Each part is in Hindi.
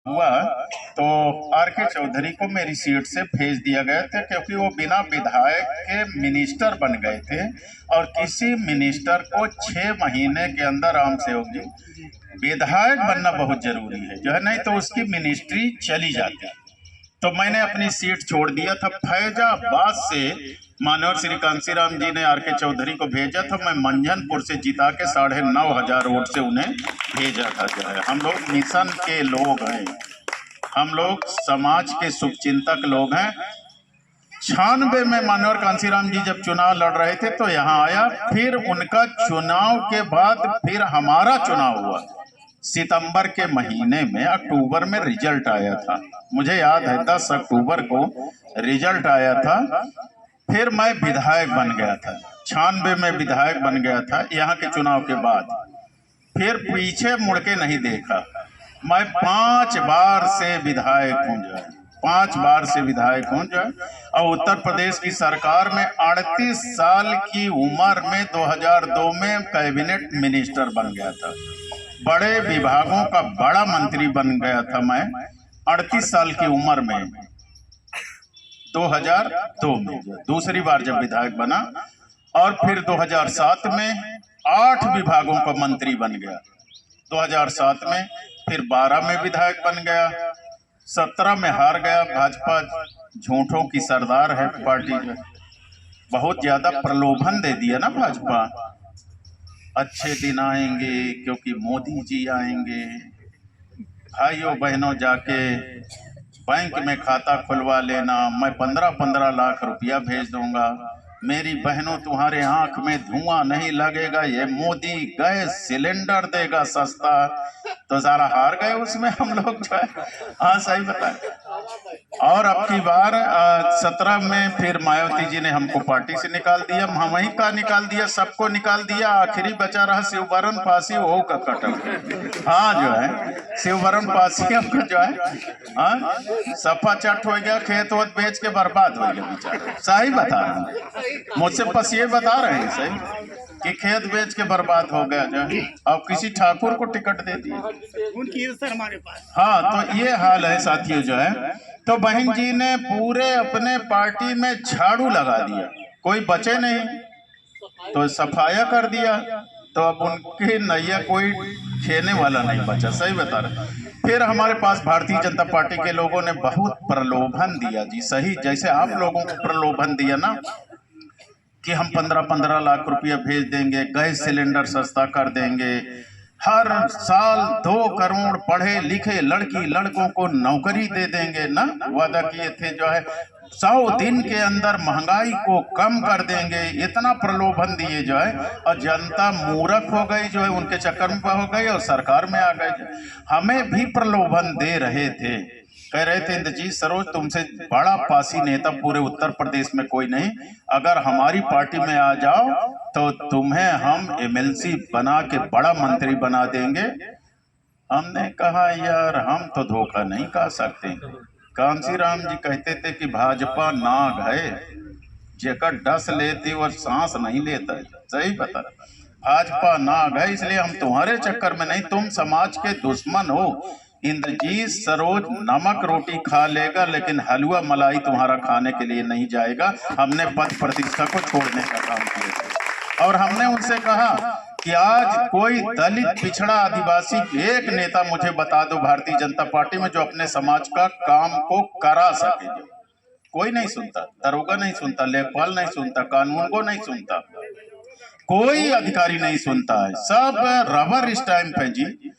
हुआ तो आर के चौधरी को मेरी सीट से भेज दिया गया था, क्योंकि वो बिना विधायक के मिनिस्टर बन गए थे और किसी मिनिस्टर को 6 महीने के अंदर राम सेवक जी विधायक बनना बहुत जरूरी है जो है, नहीं तो उसकी मिनिस्ट्री चली जाती। तो मैंने अपनी सीट छोड़ दिया था। फैजाबाद से मानवर श्री कांसीराम जी ने आर के चौधरी को भेजा था। मैं मंझनपुर से जिता के 9,500 वोट से उन्हें भेजा था। जो है, हम लोग मिशन के लोग हैं, हम लोग समाज के शुभचिंतक लोग हैं। 96 में मानवर कांसीराम जी जब चुनाव लड़ रहे थे तो यहाँ आया। फिर उनका चुनाव के बाद फिर हमारा चुनाव हुआ। सितंबर के महीने में, अक्टूबर में रिजल्ट आया था, मुझे याद है 10 अक्टूबर को रिजल्ट आया था। फिर मैं विधायक बन गया था, 96 में विधायक बन गया था। यहाँ के चुनाव के बाद फिर पीछे मुड़ के नहीं देखा। मैं 5 बार से विधायक हूँ जो है, 5 बार से विधायक हूँ जो है। और उत्तर प्रदेश की सरकार में 38 साल की उम्र में 2002 में कैबिनेट मिनिस्टर बन गया था। बड़े विभागों का बड़ा मंत्री बन गया था मैं 38 साल की उम्र में, 2002 में दूसरी बार जब विधायक बना। और फिर 2007 में 8 विभागों का मंत्री बन गया 2007 में। फिर 12 में विधायक बन गया, 17 में हार गया। भाजपा झूठों की सरदार है पार्टी, जो बहुत ज्यादा प्रलोभन दे दिया ना भाजपा। अच्छे दिन आएंगे क्योंकि मोदी जी आएंगे, भाइयों बहनों जाके बैंक में खाता खुलवा लेना, मैं 15-15 लाख रुपया भेज दूंगा। मेरी बहनों तुम्हारे आंख में धुआं नहीं लगेगा, ये मोदी गैस सिलेंडर देगा सस्ता। तो सारा हार गए उसमें हम लोग जो है। हाँ सही बताए। और अब की बार 17 में फिर मायावती जी ने हमको पार्टी से निकाल दिया। हम वहीं का निकाल दिया, सबको निकाल दिया। आखिरी बचा रहा शिवबरन पासी, वो का कटक। हाँ जो है शिवबरन पासी हमको जो है, हाँ सफा चट हो गया, खेत वोत बेच के बर्बाद हो गया बेचारा। सही बता रहा हूँ, मुझसे पसिए बता रहे हैं सही कि खेत बेच के बर्बाद हो गया जो, अब किसी ठाकुर को टिकट दे दिए उनकी सर हमारे पास। हाँ तो ये हाल है साथियों जो है। तो बहन जी ने पूरे अपने पार्टी में झाड़ू लगा दिया, कोई बचे नहीं, तो सफाया कर दिया। तो अब उनकी नैया कोई खेने वाला नहीं बचा। सही बता रहे। फिर हमारे पास भारतीय जनता पार्टी के लोगों ने बहुत प्रलोभन दिया जी, सही जैसे आप लोगों को प्रलोभन दिया ना कि हम 15-15 लाख रुपया भेज देंगे, गैस सिलेंडर सस्ता कर देंगे, हर साल 2 करोड़ पढ़े लिखे लड़की लड़कों को नौकरी दे देंगे ना, वादा किए थे जो है। 100 दिन के अंदर महंगाई को कम कर देंगे, इतना प्रलोभन दिए जो है। और जनता मूर्ख हो गई जो है, उनके चक्कर में हो गई और सरकार में आ गए। हमें भी प्रलोभन दे रहे थे, कह रहे थे इंद्रजीत सरोज तुमसे बड़ा पासी नेता पूरे उत्तर प्रदेश में कोई नहीं, अगर हमारी पार्टी में आ जाओ तो तुम्हें हम एमएलसी बना के बड़ा मंत्री बना देंगे। हमने कहा यार हम तो धोखा नहीं खा सकते। कांसीराम जी कहते थे कि भाजपा नाग है, जेकर डस लेती और सांस नहीं लेता। सही बता, भाजपा नाग है, इसलिए हम तुम्हारे चक्कर में नहीं, तुम समाज के दुश्मन हो। इंद्रजीत सरोज नमक रोटी खा लेगा लेकिन हलवा मलाई तुम्हारा खाने के लिए नहीं जाएगा। हमने पद प्रतिष्ठा को छोड़ने का काम किया और हमने उनसे कहा कि आज कोई दलित पिछड़ा आदिवासी एक नेता मुझे बता दो भारतीय जनता पार्टी में जो अपने समाज का काम को करा सके। कोई नहीं सुनता, दरोगा नहीं सुनता, लेखपाल नहीं सुनता, कानून को नहीं सुनता, कोई अधिकारी नहीं सुनता है, सब रबर स्टैंप है जी,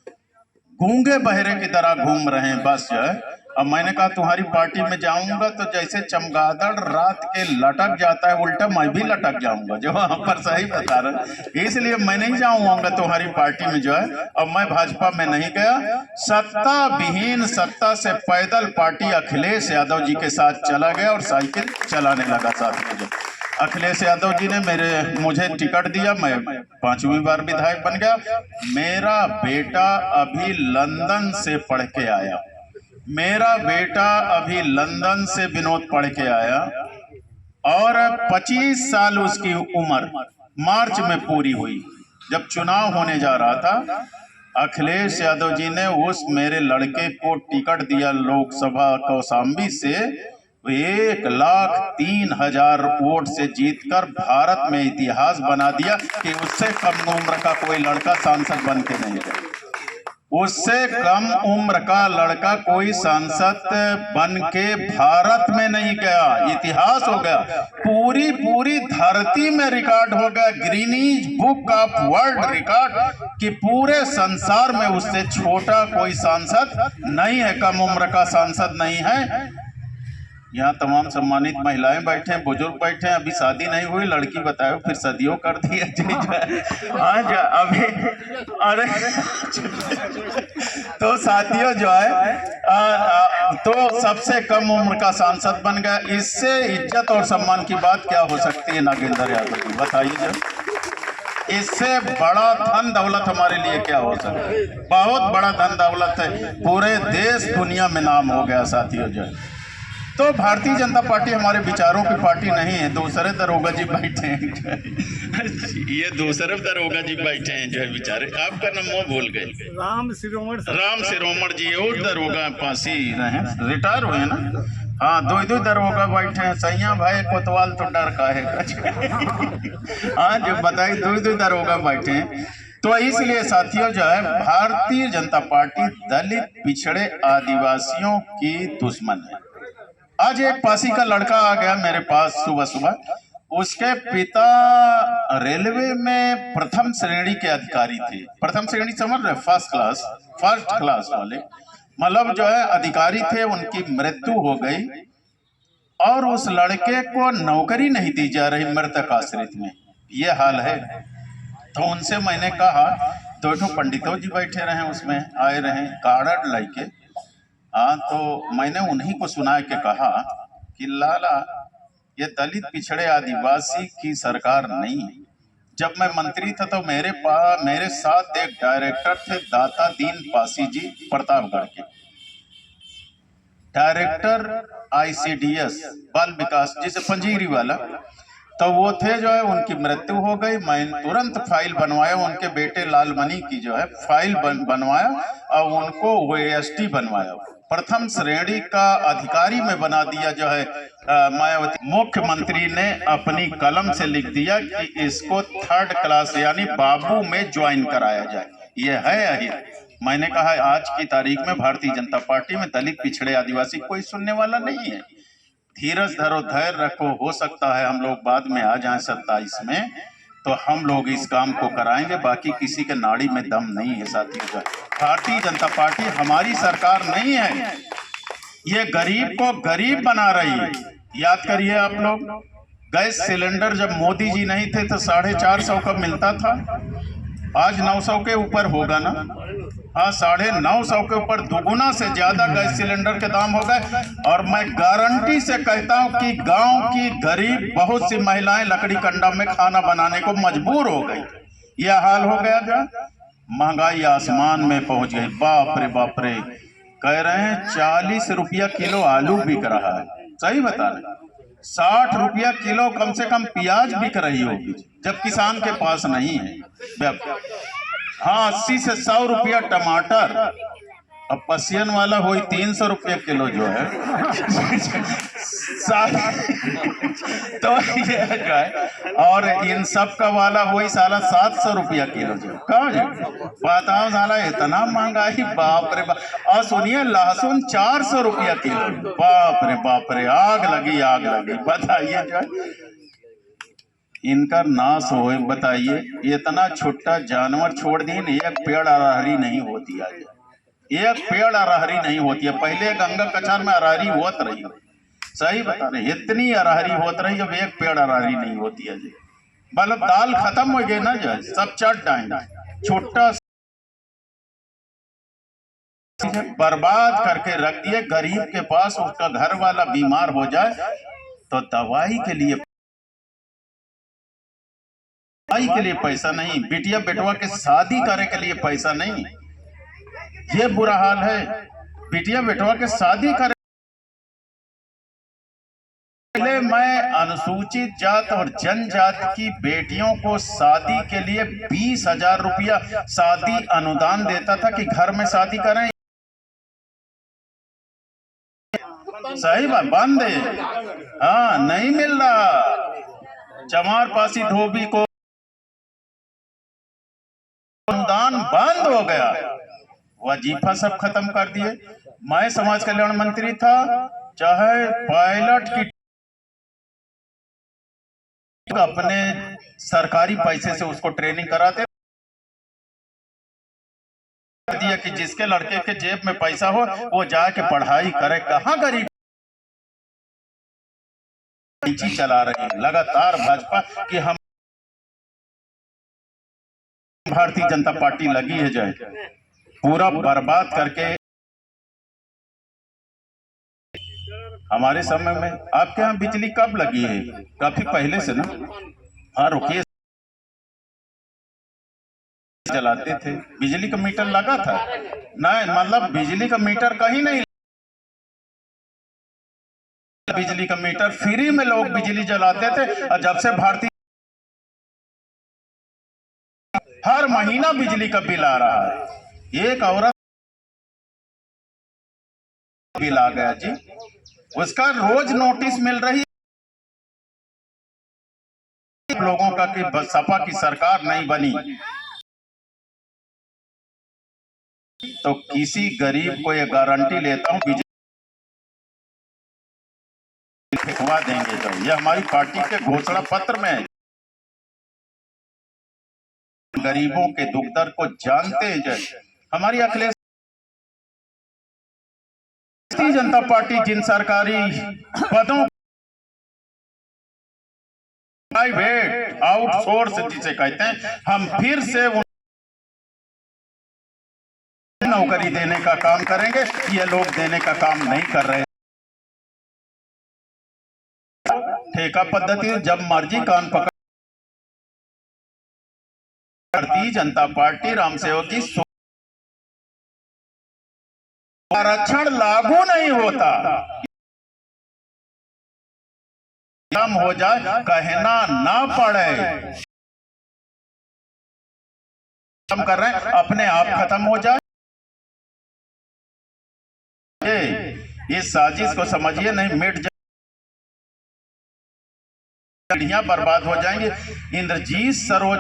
गूंगे बहरे की तरह घूम रहे हैं बस जो है। अब मैंने कहा तुम्हारी पार्टी में जाऊंगा तो जैसे चमगादड़ रात के लटक जाता है उल्टा मैं भी लटक जाऊंगा जो वहां पर। सही बता रहा, इसलिए मैं नहीं जाऊंगा तुम्हारी पार्टी में जो है। अब मैं भाजपा में नहीं गया, सत्ता विहीन सत्ता से पैदल पार्टी अखिलेश यादव जी के साथ चला गया और साइकिल चलाने लगा साथ में। अखिलेश यादव जी ने मुझे टिकट दिया, मैं 5वीं बार विधायक बन गया। मेरा बेटा अभी लंदन से पढ़ के आया, मेरा बेटा अभी लंदन से विनोद पढ़ के आया और 25 साल उसकी उम्र मार्च में पूरी हुई। जब चुनाव होने जा रहा था अखिलेश यादव जी ने उस मेरे लड़के को टिकट दिया लोकसभा कौशाम्बी से, 1,03,000 वोट से जीतकर भारत में इतिहास बना दिया कि उससे कम उम्र का कोई लड़का सांसद बन के नहीं गया। उससे कम उम्र का लड़का कोई सांसद बन के भारत में नहीं गया। इतिहास हो गया, पूरी धरती में रिकॉर्ड हो गया, Guinness book of world record, कि पूरे संसार में उससे छोटा कोई सांसद नहीं है, कम उम्र का सांसद नहीं है। यहाँ तमाम सम्मानित महिलाएं बैठे हैं, बुजुर्ग बैठे हैं, अभी शादी नहीं हुई, लड़की बताओ फिर सदियों कर दी है। आज अभी अरे तो साथियों जो है तो सबसे कम उम्र का सांसद बन गया। इससे इज्जत और सम्मान की बात क्या हो सकती है नागेंद्र यादव जी, बताइए जरा। इससे बड़ा धन दौलत हमारे लिए क्या हो सकता है? बहुत बड़ा धन दौलत है, पूरे देश दुनिया में नाम हो गया साथियों जो है। तो भारतीय जनता पार्टी हमारे विचारों की पार्टी नहीं है। दूसरे दरोगा जी बैठे हैं, ये दूसरे दरोगा जी बैठे हैं जो है बेचारे। आपका नाम वो भूल गए, राम सिरोमण जी, और दरोगा पासी रहे, रिटायर हुए ना। हाँ, दो दरोगा बैठे हैं। सैया भाई कोतवाल तो डर का है। हाँ, जो बताइए, दो दरोगा बैठे हैं। तो इसलिए साथियों जो है भारतीय जनता पार्टी दलित, पिछड़े, आदिवासियों की दुश्मन है। आज एक पासी का लड़का आ गया मेरे पास सुबह। उसके पिता रेलवे में प्रथम श्रेणी के अधिकारी थे। प्रथम श्रेणी समझ रहे, फर्स्ट क्लास वाले, मतलब जो है अधिकारी थे। उनकी मृत्यु हो गई और उस लड़के को नौकरी नहीं दी जा रही, मृतक आश्रित में। ये हाल है। तो उनसे मैंने कहा, दो पंडितों जी बैठे रहे, उसमें आए रहे कार्ड लेके। हाँ, तो मैंने उन्हीं को सुना के कहा कि लाला, ये दलित, पिछड़े, आदिवासी की सरकार नहीं है। जब मैं मंत्री था तो मेरे साथ एक डायरेक्टर थे, दाता दीन पासी जी, प्रतापगढ़ के डायरेक्टर ICDS बाल विकास, जिसे पंजीरी वाला। तो वो थे जो है, उनकी मृत्यु हो गई। मैं तुरंत फाइल बनवाया, उनके बेटे लालमणि की जो है फाइल बनवाया और उनको OST बनवाया, प्रथम श्रेणी का अधिकारी में बना दिया जो है। मायावती मुख्यमंत्री ने अपनी कलम से लिख दिया कि इसको 3rd क्लास यानी बाबू में ज्वाइन कराया जाए। ये है यही। मैंने कहा आज की तारीख में भारतीय जनता पार्टी में दलित, पिछड़े, आदिवासी कोई सुनने वाला नहीं है। धीरज धरो, धैर्य रखो, हो सकता है हम लोग बाद में आ जाएं 27 में, तो हम लोग इस काम को कराएंगे। बाकी किसी के नाड़ी में दम नहीं है साथियों। भारतीय जनता पार्टी हमारी सरकार नहीं है, ये गरीब को गरीब बना रही है। याद करिए आप लोग, गैस सिलेंडर जब मोदी जी नहीं थे तो 450 का मिलता था, आज 900 के ऊपर होगा ना। हाँ, 950 के ऊपर, दुगुना से ज्यादा गैस सिलेंडर के दाम हो गए। और मैं गारंटी से कहता हूं कि गांव की गरीब बहुत सी महिलाएं लकड़ी कंडा में खाना बनाने को मजबूर हो गई। यह हाल हो गया था। महंगाई आसमान में पहुंच गई। बाप रे, कह रहे हैं 40 रुपया किलो आलू बिक रहा है। सही बता रहे, 60 रुपया किलो कम से कम प्याज बिक रही होगी, जब किसान के पास नहीं है। हाँ, 80 से 100 रुपया टमाटर। अब पसियन वाला वही 300 रुपया किलो जो है। तो ये जो है, और इन सब का वाला वही साला 700 रुपया किलो जो। कहाँ जो बताओ साला, इतना महंगाई, बाप रे बाप। और सुनिए, लहसुन 400 रुपया किलो। बाप रे, आग लगी। बताइए जो है, इनका नाश हो। बताइए, इतना छोटा जानवर छोड़ दी, एक पेड़ अरहरी नहीं होती। आज एक पेड़ अरहरी नहीं होती है। पहले गंगा कछार में अरहरी होत रही है। सही बता रहे, इतनी अरहरी होत रही, जब एक पेड़ अरहरी नहीं होती है जी। मतलब दाल खत्म हो गई ना, जो है सब चट डाएंगे। छोटा बर्बाद करके रख दिए। गरीब के पास उसका घर वाला बीमार हो जाए तो दवाई के लिए पैसा नहीं, बिटिया बेटवा के शादी करे के लिए पैसा नहीं। ये बुरा हाल है। बिटिया बेटवा के शादी करे पहले मैं अनुसूचित जात और जनजाति की बेटियों को शादी के लिए 20,000 रुपया शादी अनुदान देता था कि घर में शादी करें। सही बात, बंद है। हाँ, नहीं मिल रहा। चमार पासी धोबी को अनुदान बंद हो गया, वजीफा सब खत्म कर दिए। मैं समाज कल्याण मंत्री था, चाहे पायलट की अपने सरकारी पैसे से उसको ट्रेनिंग कराते दिया कि जिसके लड़के के जेब में पैसा हो वो जाके पढ़ाई करे। कहाँ गरीब चला रही है लगातार भाजपा कि हम भारतीय जनता पार्टी लगी है जो पूरा बर्बाद करके। हमारे समय में आपके यहाँ बिजली कब लगी है? काफी पहले से ना। हाँ, रुकिए, चलाते थे, बिजली का मीटर लगा था? नहीं, मतलब बिजली का मीटर कहीं नहीं, बिजली का मीटर फ्री में लोग बिजली जलाते थे। और जब से भारतीय हर महीना बिजली का बिल आ रहा है, एक औरत बिल आ गया जी, उसका रोज नोटिस मिल रही लोगों का कि सपा की सरकार नहीं बनी तो किसी गरीब को ये गारंटी लेता हूं बिजली फेंकवा देंगे। जो ये हमारी पार्टी के घोषणा पत्र में है। गरीबों के दुख दर्द को जानते हैं। जो हमारी अखिलेश जनता पार्टी जिन सरकारी पदों प्राइवेट आउटसोर्स जिसे कहते हैं, हम फिर से नौकरी देने का काम करेंगे। ये लोग देने का काम नहीं कर रहे। ठेका पद्धति जब मर्जी कान पकड़। भारतीय जनता पार्टी राम सेवक जी आरक्षण लागू नहीं होता, कम हो जाए, कहना ना पड़े। हम कर रहे हैं, अपने आप खत्म हो जाए। इस साजिश को समझिए, नहीं मिट जाए, बर्बाद हो जाएंगे। इंद्रजीत सरोज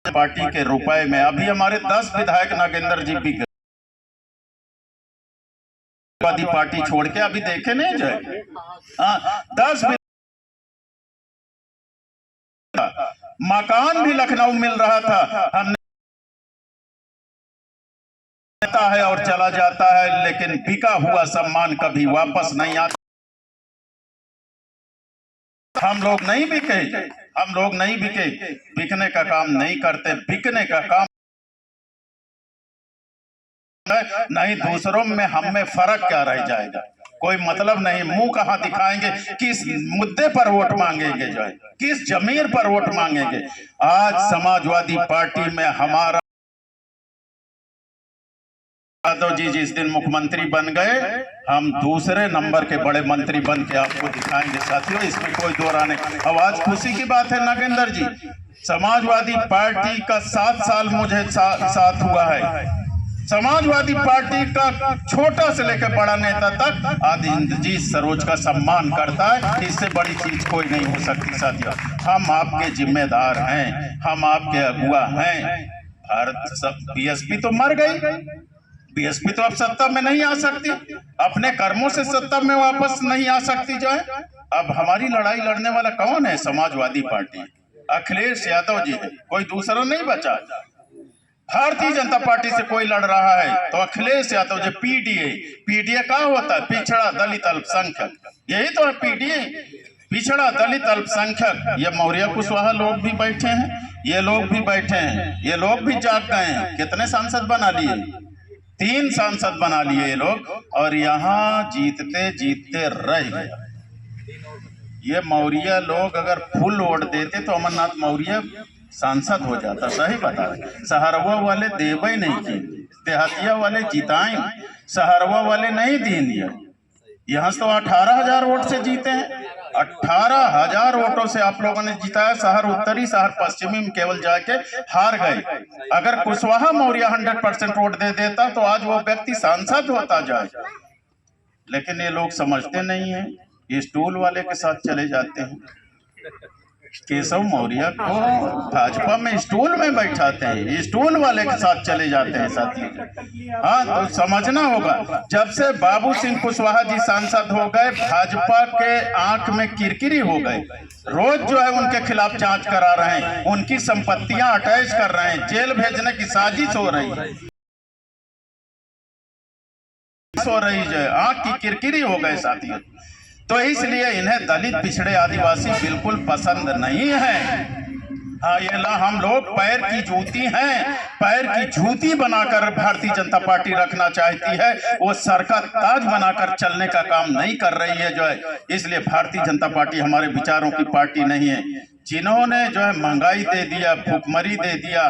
पार्टी के रुपए में अभी हमारे 10 विधायक नागेंद्र जी भी पार्टी छोड़ के अभी देखे नहीं जाए। 10 मकान भी लखनऊ मिल रहा था, हमने है और चला जाता है, लेकिन बिका हुआ सम्मान कभी वापस नहीं आता। हम लोग नहीं बिके, हम लोग नहीं बिके, बिकने का काम नहीं करते, बिकने का काम नहीं। दूसरों में हम में फर्क क्या रह जाएगा? कोई मतलब नहीं। मुंह कहां दिखाएंगे? किस मुद्दे पर वोट मांगेंगे? जो है किस जमीन पर वोट मांगेंगे? आज समाजवादी पार्टी में हमारा यादव जी जिस दिन मुख्यमंत्री बन गए, हम दूसरे नंबर के बड़े मंत्री बन के आपको दिखाएंगे साथियों, इसमें कोई दो राय नहीं। अब आज खुशी की बात है नागेंद्र जी, समाजवादी पार्टी का 7 साल मुझे साथ हुआ है। समाजवादी पार्टी का छोटा से लेकर बड़ा नेता तक आज इंद्रजीत सरोज का सम्मान करता है। इससे बड़ी चीज कोई नहीं हो सकती साथियों। हम आपके जिम्मेदार हैं, हम आपके अगुआ हैं। भारत बीएसपी तो मर गई, बीएसपी तो अब सत्ता में नहीं आ सकती, अपने कर्मों से सत्ता में वापस नहीं आ सकती। जो है अब हमारी लड़ाई लड़ने वाला कौन है? समाजवादी पार्टी, अखिलेश यादव जी है, कोई दूसरा नहीं बचा। भारतीय जनता पार्टी से कोई लड़ रहा है तो अखिलेश यादव जी। पीडीए, पीडीए क्या होता है? पिछड़ा दलित अल्पसंख्यक, यही तो है पीडीए, पिछड़ा दलित अल्पसंख्यक। ये मौर्य कुशवाहा लोग भी बैठे हैं, ये लोग भी बैठे हैं, ये लोग भी जाग गए हैं। कितने सांसद बना लिए? 3 सांसद बना लिए ये लोग, और यहाँ जीतते जीतते रह गए। ये मौर्य लोग अगर फुल वोट देते तो अमरनाथ मौर्य सांसद हो जाता। सही बता रहे। सहरवा वाले देवे नहीं किए, देहातिया वाले जिताए, सहरवा वाले नहीं दीन दिया। यहाँ तो 18,000 वोट से जीते हैं। 18,000 वोटों से आप लोगों ने जिताया। शहर उत्तरी, शहर पश्चिमी में केवल जाके हार गए। अगर कुशवाहा मौर्य 100% वोट दे देता तो आज वो व्यक्ति सांसद होता जाए, लेकिन ये लोग समझते नहीं है, ये स्टूल वाले के साथ चले जाते हैं। केशव मौर्य को भाजपा में स्टूल में बैठाते हैं, स्टूल वाले के साथ चले जाते हैं साथी। हाँ, तो समझना होगा, जब से बाबू सिंह कुशवाहा जी सांसद हो गए, भाजपा के आंख में किरकिरी हो गए। रोज जो है उनके खिलाफ जांच करा रहे हैं, उनकी संपत्तियां अटैच कर रहे हैं, जेल भेजने की साजिश हो रही है, आंख की किरकिरी हो गए साथियों। तो इसलिए इन्हें दलित, पिछड़े, आदिवासी बिल्कुल पसंद नहीं है। हाँ, ये ला हम लोग पैर की जूती हैं, पैर की जूती बनाकर भारतीय जनता पार्टी रखना चाहती है, वो सर का ताज बनाकर चलने का काम नहीं कर रही है जो है। इसलिए भारतीय जनता पार्टी हमारे विचारों की पार्टी नहीं है। जिन्होंने जो है महंगाई दे दिया, भूखमरी दे दिया,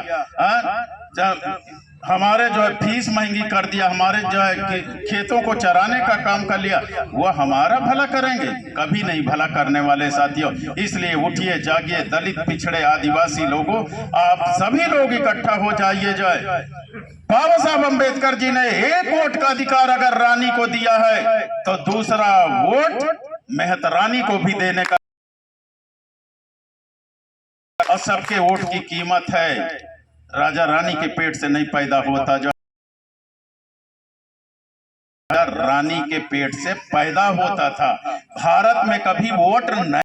हमारे जो है फीस महंगी कर दिया, हमारे जो है खेतों को चराने का काम कर लिया, वो हमारा भला करेंगे? कभी नहीं भला करने वाले साथियों। इसलिए उठिए, जागिए, दलित, पिछड़े, आदिवासी लोगों, आप सभी लोग इकट्ठा हो जाइए। जो है बाबा साहब अम्बेडकर जी ने एक वोट का अधिकार अगर रानी को दिया है तो दूसरा वोट मेहत रानी को भी देने का, और सबके वोट की कीमत है। राजा रानी के पेट से नहीं पैदा होता, जो रानी के पेट से पैदा होता था। भारत में कभी वोट नहीं,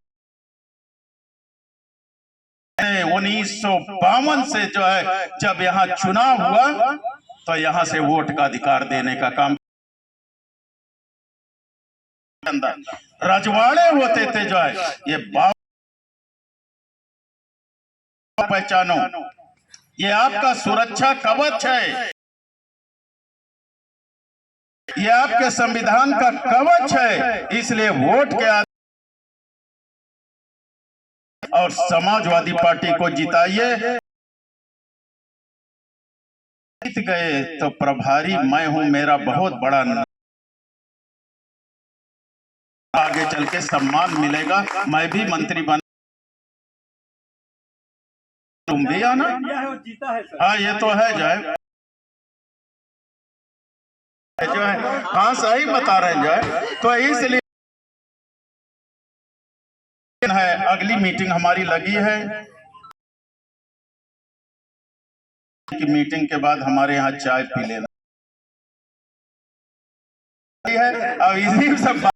1952 से जो है जब यहाँ चुनाव हुआ तो यहाँ से वोट का अधिकार देने का काम, रजवाड़े होते थे जो है। ये पहचानो, ये आपका सुरक्षा कवच है, ये आपके संविधान का कवच है। इसलिए वोट के और समाजवादी पार्टी को जिताइए। जीत गए तो प्रभारी मैं हूं, मेरा बहुत बड़ा आगे चल के सम्मान मिलेगा, मैं भी मंत्री बन, तुम भी आना। हाँ, ये तो है जो है हाँ सही बता रहे हैं जो है। तो इसलिए है, अगली मीटिंग हमारी लगी है कि मीटिंग के बाद हमारे यहाँ चाय पी लेना है। अब इसी सब